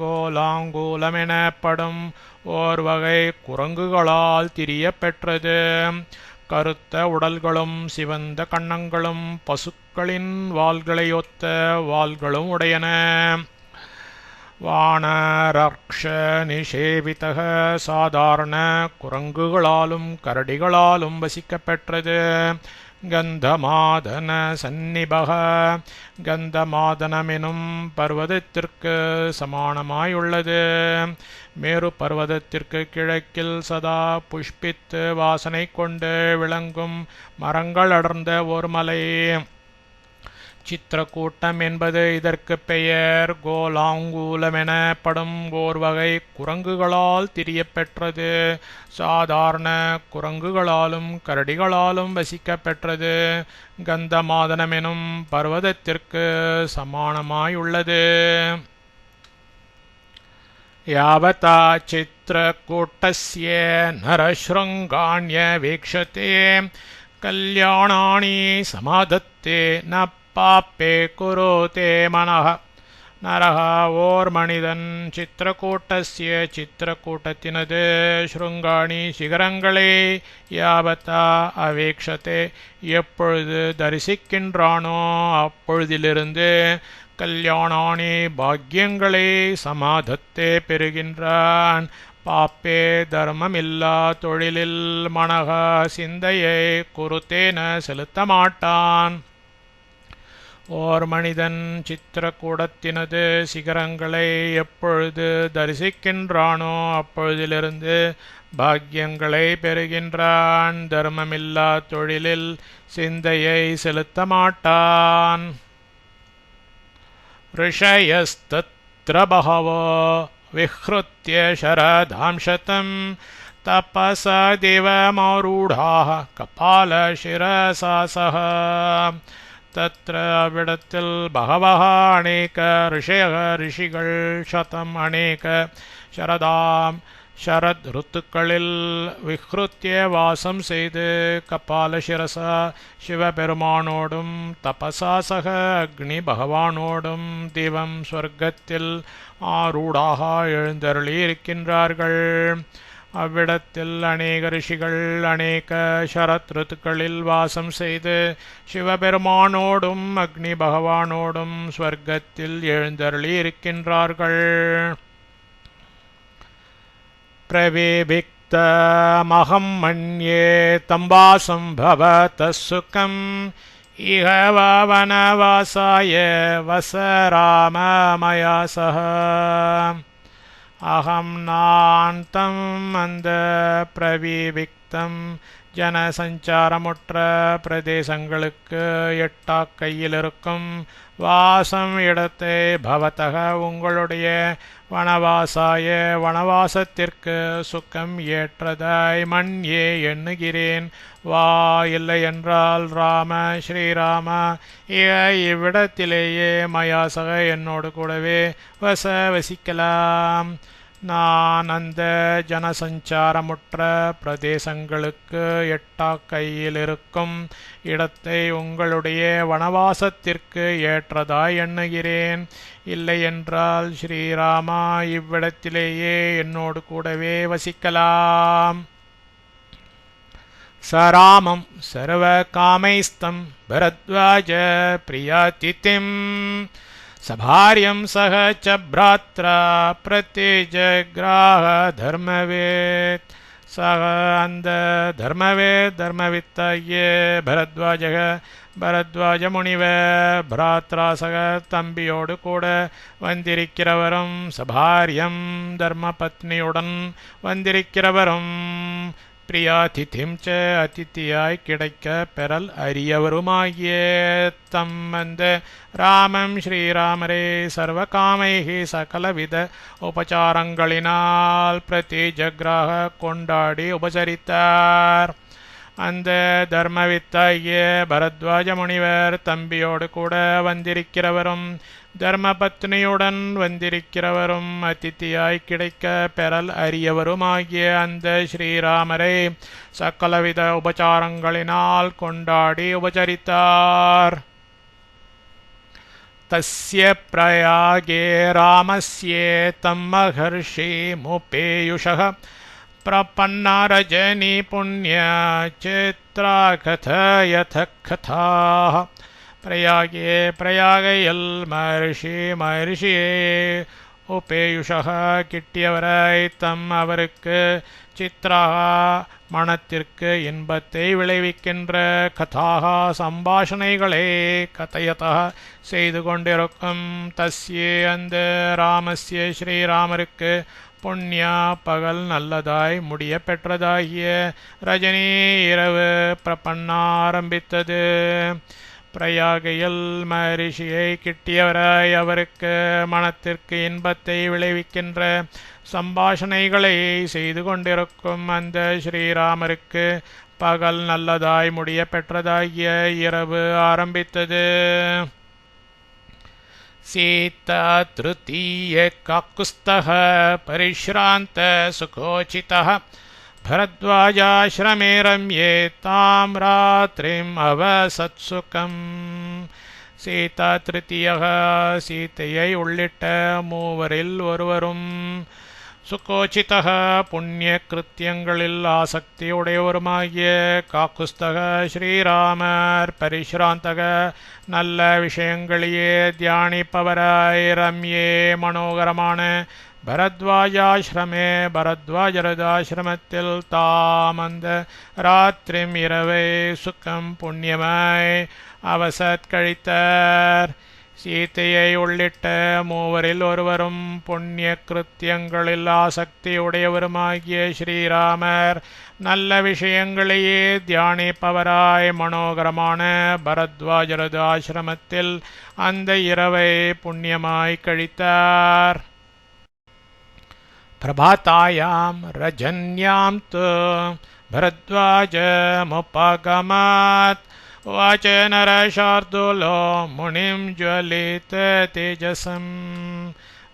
S1: கோலாங்கூலம் எனப்படும் ஓர் வகை குரங்குகளால் திரியப் பெற்றது. கருத்த உடல்களும் சிவந்த கன்னங்களும் பசுக்களின் வால்களையொத்த வால்களும் உடையன. வானரக்ஷ நிஷேவிதக சாதாரண குரங்குகளாலும் கரடிகளாலும் வசிக்கப் பெற்றது. கந்தமாதன சந்நிபக கந்தமாதனமெனும் பர்வதத்திற்கு சமானமாயுள்ளது. மேரு பர்வதத்திற்கு கிழக்கில் சதா புஷ்பித்து வாசனை கொண்டு விளங்கும் மரங்கள் அடர்ந்த ஒரு மலை. சித்திரக்கூட்டம் என்பது இதற்கு பெயர். கோலாங்கூலம் எனப்படும் ஓர் வகை குரங்குகளால் திரியப் பெற்றது. சாதாரண குரங்குகளாலும் கரடிகளாலும் வசிக்கப் பெற்றது. கந்தமாதனமெனும் பர்வதத்திற்கு சமானமாயுள்ளது. யாவதா சித்திரக்கூட்டஸ்ய நரஸ்ருங்காண்ய வீக்ஷதே கல்யாணாணி சமாதத்தே ந பாப்பே குருதே மனஹ. நரஹ ஓர் மனிதன் சித்திரக்கூட்டஸ்ய சித்திரக்கூட்டத்தினது ஸ்ருங்காணி சிகரங்களே யாவத்தா அவேக்ஷதே எப்பொழுது தரிசிக்கின்றானோ அப்பொழுதிலிருந்து கல்யாணாணி பாக்கியங்களே சமாதத்தே பெறுகின்றான். பாப்பே தர்மமில்லா தொழிலில் மனக சிந்தையை குருத்தேன செலுத்த மாட்டான். ஓர் மனிதன் சித்திரக்கூடத்தினது சிகரங்களை எப்பொழுது தரிசிக்கின்றானோ அப்பொழுதிலிருந்து பாக்கியங்களை பெறுகின்றான். தர்மமில்லா தொழிலில் சிந்தையை செலுத்த மாட்டான். ऋषयस्तत्र बहवो विहृत्य शरदांशतं तपसा देवमारूढाः कपालशिरसा सह. तत्र अविडत्तिल बहवः अनेक ऋषयः ऋषिகள் शतम् अनेक शरदाम् शरद ऋத்துக்களில் விஹ்ருத்திய வாசம் செய்து கபாலசிரசா சிவபெருமானோடும் தபசாசக அக்னி பகவானோடும் திவம் சொர்க்கத்தில் ஆரூடாக எழுந்தருளி இருக்கின்றார்கள். அவ்விடத்தில் அநேக ரிஷிகள் அநேக ஷரத் ருத்துக்களில் வாசம் செய்து சிவபெருமானோடும் அக்னி பகவானோடும் ஸ்வர்க்கத்தில் எழுந்தருளி இருக்கின்றார்கள். பிரவேபிக்தமஹம் மன்யே தம்பாசம் பவதः சுகம் இஹ வனவாசாய வச ராம மயா சஹ. அகம் நாந்தம் அந்த பிரவிவிக்தம் ஜனசஞ்சாரமுற்ற பிரதேசங்களுக்கு எட்டாக்கையில் இருக்கும் வாசம் இடத்தை பவதக உங்களுடைய வனவாசாய வனவாசத்திற்கு சுக்கம் ஏற்றதாய் மன்யே எண்ணுகிறேன். வா இல்லை என்றால் ராம ஸ்ரீராம இவ்விடத்திலேயே மயாசக என்னோடு கூடவே வசிக்கலாம். நான் அந்த ஜனசஞ்சாரமுற்ற பிரதேசங்களுக்கு எட்டாக்கையில் இருக்கும் இடத்தை உங்களுடைய வனவாசத்திற்கு ஏற்றதாய் எண்ணுகிறேன். இல்லையென்றால் ஸ்ரீராமா இவ்விடத்திலேயே என்னோடு கூடவே வசிக்கலாம். சராமம் சர்வ காமைஸ்தம் பரத்வாஜ பிரியாதிதிம் சபாரியம் சக ச பிராத்ரா பிரத்யஜக்ராஹ தர்மவேத். சக அந்த தர்மவித்தாகிய பரத்வாஜ முனிவர் பிராத்ரா சக தம்பியோடு கூட வந்திருக்கிறவரும் சபாரியம் தர்ம பத்னியுடன் வந்திருக்கிறவரும் பிரியாதிதிம் ச அதித்தியாய் கிடைக்க பெறல் அரியவருமாகிய தம்மந்த ராமம் ஸ்ரீராமரே சர்வகாமைகி சகலவித உபசாரங்களினால் பிரதிஜக்ராக கொண்டாடி உபசரித்தார். அந்த தர்மவித்தாகிய பரத்வாஜ முனிவர் தம்பியோடு கூட வந்திருக்கிறவரும் தர்மபத்னியுடன் வந்திருக்கிறவரும் அதித்தியாய் கிடைக்க பெறல் அரியவருமாகிய அந்த ஸ்ரீராமரை சகலவித உபசாரங்களினால் கொண்டாடி உபசரித்தார். தஸ்ய பிரயாகே ராமஸ்யேதம் மகர்ஷி முபேயுஷः பிரபன்னா ரஜனி புண்ணிய சித்ரா கதயத கதாः. பிரயாகையில் மகர்ஷியே உபேயுஷः கிட்டியவராய் தம் அவருக்கு சித்ராக மனத்திற்கு இன்பத்தை விளைவிக்கின்ற கதாக சம்பாஷணைகளை கதையதா செய்து கொண்டிருக்கும் தஸ்யே அந்த ராமஸ்ய ஸ்ரீராமருக்கு புண்ணியா பகல் நல்லதாய் முடிய பெற்றதாகிய ரஜினி இரவு பிரபன்னாரம்பித்தது. பிரயாகையில் மகரிஷியை கிட்டியவராய் அவருக்கு மனத்திற்கு இன்பத்தை விளைவிக்கின்ற சம்பாஷணைகளை செய்து கொண்டிருக்கும் அந்த ஸ்ரீராமருக்கு பகல் நல்லதாய் முடிய பெற்றதாகிய இரவு ஆரம்பித்தது. சீதா திருத்தீய காக்குஸ்தः பரிஷ்ராந்த சுகோசிதः பரத்வாஜாஸ்ரமே ரம்யே தாம் ராத்திரிம் அவசத்சுகம். சீதா திருத்தீயக சீதையை உள்ளிட்ட மூவரில் ஒருவரும் சுகோசிதக புண்ணிய கிருத்தியங்களில் ஆசக்தியுடையவருமாகிய காக்குஸ்தக ஸ்ரீராமர் பரிஷ்ராந்தக நல்ல விஷயங்களையே தியானிப்பவராய் ரம்யே மனோகரமான பரத்வாஜாஸ்ரமே பரத்வாஜரதாசிரமத்தில் தாம் அந்த ராத்திரிம் இரவை சுகம் புண்ணியமாய் அவசத் கழித்தார். சீதையை உள்ளிட்ட மூவரில் ஒருவரும் புண்ணிய கிருத்தியங்களில் ஆசக்தி உடையவருமாகிய ஸ்ரீராமர் நல்ல விஷயங்களையே தியானிப்பவராய் மனோகரமான பரத்வாஜரது ஆசிரமத்தில் அந்த இரவை புண்ணியமாய் கழித்தார். பிரபாதாயாம் ரஜன்யாம் து பரத்வாஜமுபகமாத் வாச்ச நரசார்துலோ முனிம் ஜ்வலித தேஜசம்.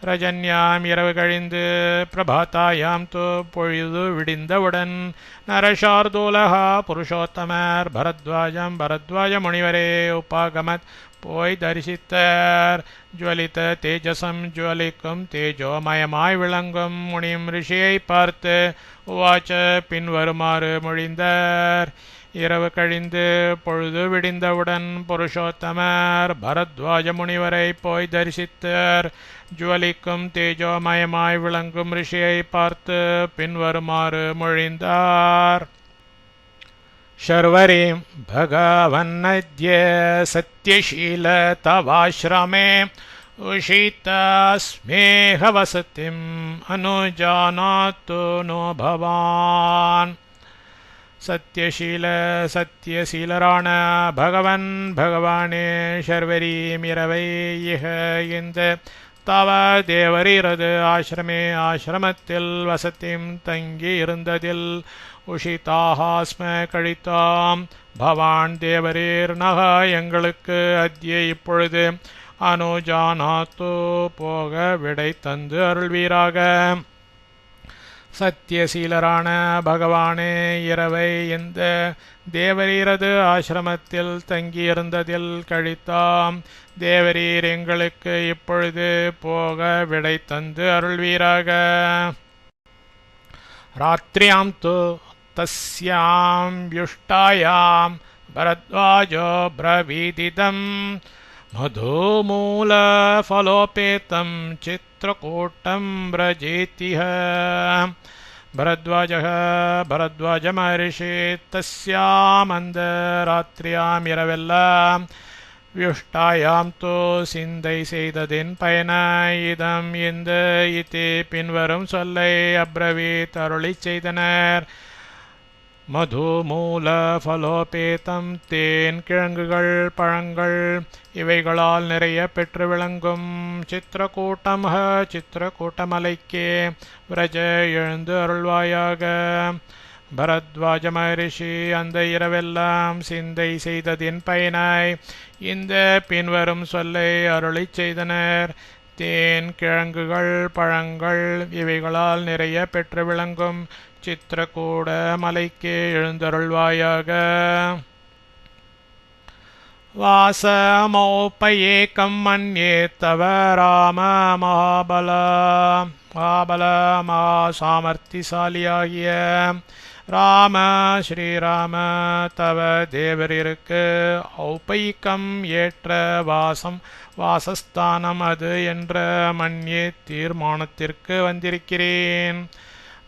S1: ரஜன்யாம் இரவு கழிந்து பிரபாதாயாம் து பொழுது விடிந்தவுடன் நரசார்துலஹா புருஷோத்தமர் பரத்வாஜ முனிவரே உபாகமத் போய் தரிசித்தார். ஜுவலித்த தேஜசம் ஜுவலிக்கும் தேஜோமயமாய் விளங்கும் முனிம் ரிஷியை பார்த்து உவாச்ச பின்வருமாறு மொழிந்தார். இரவு கழிந்து பொழுது விடிந்தவுடன் புருஷோத்தமர் பரத்வாஜ முனிவரை போய் தரிசித்தார். ஜுவலிக்கும் தேஜோமயமாய் விளங்கும் ரிஷியை பார்த்து பின்வருமாறு மொழிந்தார். शर्वरीं भगवन्नद्य सत्यशील तवाश्रमे उषितास्मेह वसतिम् अनुजानातु नो भवान्. சத்தியசீலரான பகவானே ஷர்வரீம் இரவை இந்த தவ தேவரீரது ஆசிரமத்தில் வசத்திம் தங்கி இருந்ததில் உஷிதாஹாஸ்ம கழித்தாம். பவான் தேவரீர் நக எங்களுக்கு அத்ய இப்பொழுது அனுஜானாத்து போக விடை தந்து அருள்வீராக. சத்தியசீலரான பகவானே, இரவை இந்த தேவரீரது ஆசிரமத்தில் தங்கியிருந்ததில் கழித்தாம். தேவரீர் எங்களுக்கு இப்பொழுது போக விடை தந்து அருள்வீராக. ராத்ரியாம் து தஸ்யாம் யுஷ்டாயாம் பரத்வாஜோ பிரவீதிதம் मधुमूलफलोपेतं चित्रकूटं व्रजेतिह. भरद्वाजमहर्षि तस्यामन्दरात्र्याम् இரவெல்லாம் வியுஷ்டாயாம் தோ சிந்தை செய்ததின் பயன இதம் இந்த இதி பின்வரும் சொல்லை அப்ரவீத் அருளிச் செய்தனர். மதுமூல ஃபலோபேதம் தேன், கிழங்குகள், பழங்கள் இவைகளால் நிறைய பெற்று விளங்கும் சித்திரக்கூட்டம் சித்திரக்கூட்டமலைக்கே விரஜ எழுந்து அருள்வாயாக. பரத்வாஜ மகரிஷி அந்த இரவெல்லாம் சிந்தை செய்ததின் பயனாய் இந்த பின்வரும் சொல்லை அருளிச் செய்தனர். தேன், கிழங்குகள், பழங்கள் இவைகளால் நிறைய பெற்று விளங்கும் சித்திரக்கூட மலைக்கே எழுந்தருள்வாயாக. வாசமோபயேகம் மன்யே தவ ராம மகாபல மகாசாமர்த்திசாலியாகிய ராம ஸ்ரீராம தவ தேவரிற்கு ஔபயிக்கம் ஏற்ற வாசஸ்தானம் அது என்ற மன்யே தீர்மானத்திற்கு வந்திருக்கிறேன்.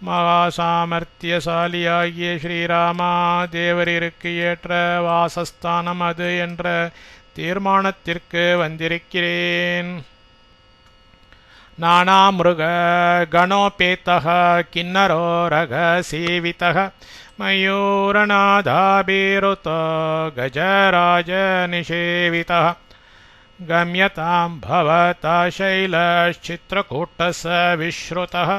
S1: மகாசாமர்த்தியசாலியாகிய ஸ்ரீராமா தேவரிற்கு ஏற்ற வாசஸ்தானம் அது என்ற தீர்மானத்திற்கு வந்திருக்கிறேன். நானாமிருக கணோபேதः கின்னரோ ரக சேவிதः மயூரநாதாபிருதோ கஜராஜ நிஷேவிதः கம்யதாம் பவதா சைலச்சித்ரகூட்டஸ் விஸ்ருதः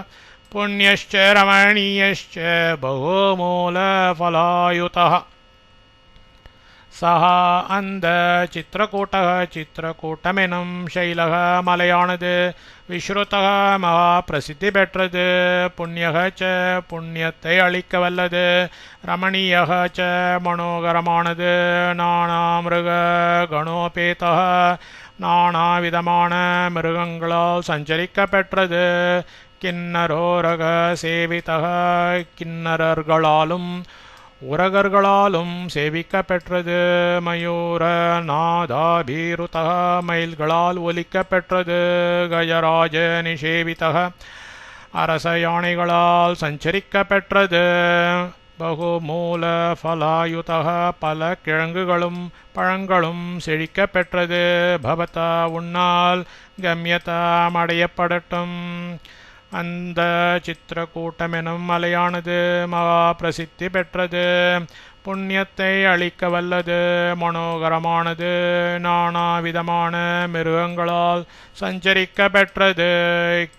S1: புண்ணியश्च ரமணீயश्च बहुमूलफलायुतः. சஹ அந்த சித்திரக்கூட்டமெனும் சைலக மலையானது விஸ்ருதக மகா பிரசித்தி பெற்றது. புண்ணியக புண்ணியத்தை அளிக்க வல்லது. ரமணீயக மனோகரமானது. நானாமிருக கணோபேதக நானாவிதமான மிருகங்களால் சஞ்சரிக்க பெற்றது. கின்னரோரக சேவிதக கின்னரர்களாலும் உரகர்களாலும் சேவிக்க பெற்றது. மயூர நாதாபீருதக மயில்களால் ஒலிக்க பெற்றது. கஜராஜ நிஷேவிதக அரச யானைகளால் சஞ்சரிக்க பெற்றது. பகுமூல ஃபலாயுதக பல கிழங்குகளும் பழங்களும் செழிக்க பெற்றது. பவதா உன்னால் கம்யதாம் அடையப்படட்டும். அந்த சித்திரக்கூட்டமெனும் மலையானது மகா பிரசித்தி பெற்றது. புண்ணியத்தை அளிக்க வல்லது. மனோகரமானது. நானாவிதமான மிருகங்களால் சஞ்சரிக்க பெற்றது.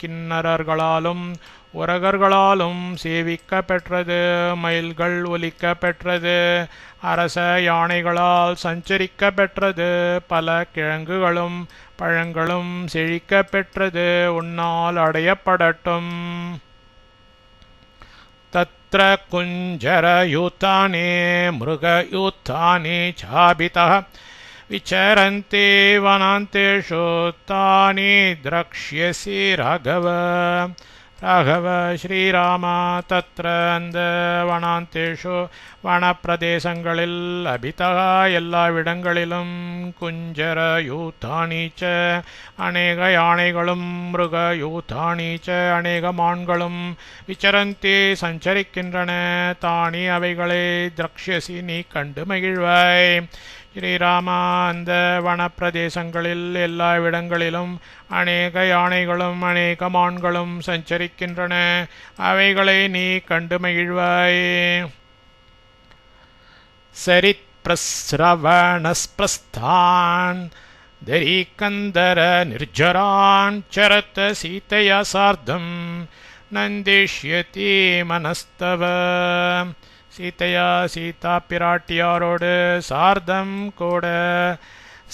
S1: கின்னரர்களாலும் உரகர்களாலும் சேவிக்க பெற்றது. மயில்கள் ஒலிக்க பெற்றது. அரச யானைகளால் சஞ்சரிக்க பெற்றது. பல கிழங்குகளும் பழங்களும் செழிக்க பெற்றது. உன்னால் அடையப்படட்டும். தத்ர குஞ்சரயூத்தானி மிருகயூத்தானி சாபிதः விசரந்தி வனாந்தேஷு தானி திரக்ஷ்யசி ராகவ. ஸ்ரீராம தத்ர அந்த வனாந்தேஷு வனப்பிரதேசங்களில் அபிதா எல்லாவிடங்களிலும் குஞ்சரயூத்தானீச்ச அநேக யானைகளும் மிருகயூத்தானீச்ச அநேக மான்களும் விசரந்தி சஞ்சரிக்கின்றன. தானி அவைகளை திரக்ஷ்யசி நீ கண்டு மகிழ்வாய். ஸ்ரீராமா அந்த வனப்பிரதேசங்களில் எல்லா இடங்களிலும் அநேக யானைகளும் அநேக மான்களும் சஞ்சரிக்கின்றன. அவைகளை நீ கண்டு மகிழ்வாய். சரித் பிரஸ்ரவணஸ்பிரஸ்தான் தரீகந்தர நிர்ஜரான் சரத் சீதையா சார்த்தம் நந்திஷ்யதி மனஸ்தவ. சீதா பிராட்டியாரோடு சார்த்தம் கூட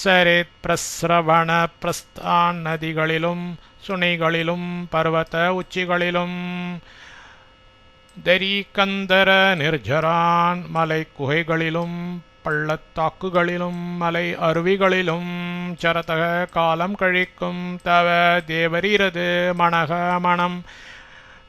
S1: சரித் பிரஸ்ரவண பிரஸ்தான் நதிகளிலும் சுனைகளிலும் பர்வத உச்சிகளிலும் தரிகந்தர நிர்ஜரான் மலை குகைகளிலும் பள்ளத்தாக்குகளிலும் மலை அருவிகளிலும் சரதக காலம் கழிக்கும் தவ தேவரீரது மணக மணம்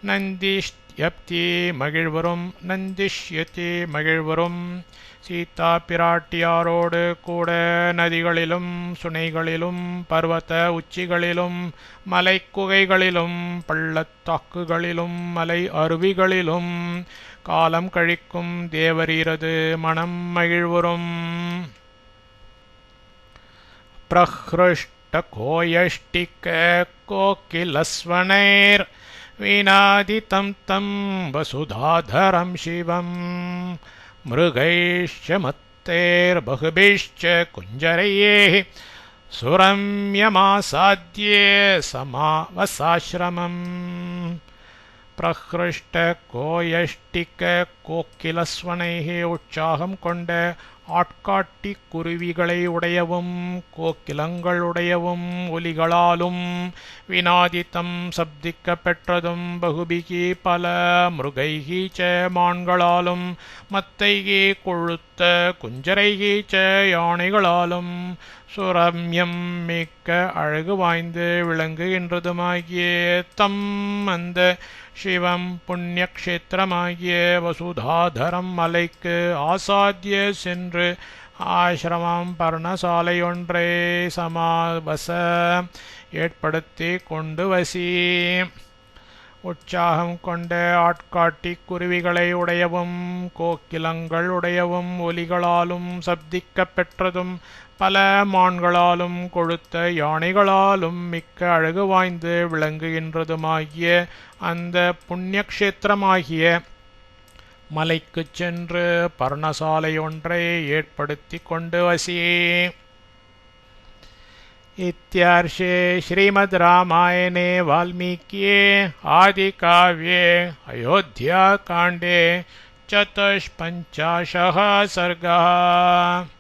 S1: நந்திஷ்யப்தி மகிழ்வரும் நந்திஷ்யத்தி மகிழ்வரும் சீதா பிராட்டியாரோடு கூட நதிகளிலும் சுனைகளிலும் பர்வத உச்சிகளிலும் மலை குகைகளிலும் பள்ளத்தாக்குகளிலும் மலை அருவிகளிலும் காலம் கழிக்கும் தேவரீரது மனம் மகிழ்வரும். பிரஹ்ருஷ்ட கோயஷ்டிக கோகிலஸ்வனைர் வீணாதிதம் தம் வசுதாதரம் சிவம் மிருகைஷ்ச மத்தேர்பகுபிஷ்ச குஞ்சரையே சுரம்யமாசாத்யே சமாவசாஸ்ரமம். பிரஹ்ருஷ்ட கோயஷ்டிக கோக்கிலஸ்வனைகே உற்சாகம் கொண்ட ஆட்காட்டி குருவிகளை உடையவும் கோக்கிலங்களுடையவும் ஒலிகளாலும் வினாதித்தம் சப்திக்க பெற்றதும் பகுபிகி பல மிருகைகி ச மான்களாலும் மத்தைகி கொழுத்த குஞ்சரைகி ச யானைகளாலும் சுரம்யம் மிக்க அழகு வாய்ந்து விளங்குகின்றதுமாகிய தம் அந்த சிவம் புண்ணியக்ஷேத்திரமாகிய வசுதாதரம் மலைக்கு ஆசாத்திய சென்று ஆசிரமம் பர்ணசாலை ஒன்றை சமாவச ஏற்படுத்தி கொண்டு வசி. உற்சாகம் கொண்ட ஆட்காட்டி குருவிகளை உடையவும் கோக்கிலங்கள் உடையவும் ஒலிகளாலும் சப்திக்க பெற்றதும் பல மான்களாலும் கொழுத்த யானைகளாலும் மிக்க அழகு வாய்ந்து விளங்குகின்றதுமாகிய அந்த புண்ணியக்ஷேத்திரமாகிய மலைக்குச் சென்று பர்ணசாலை ஒன்றை ஏற்படுத்தி கொண்டு வசியே. इत्यार्षे श्रीमद् रामायणे वाल्मीकिये आदिकाव्ये अयोध्याकाण्डे 54 सर्गः।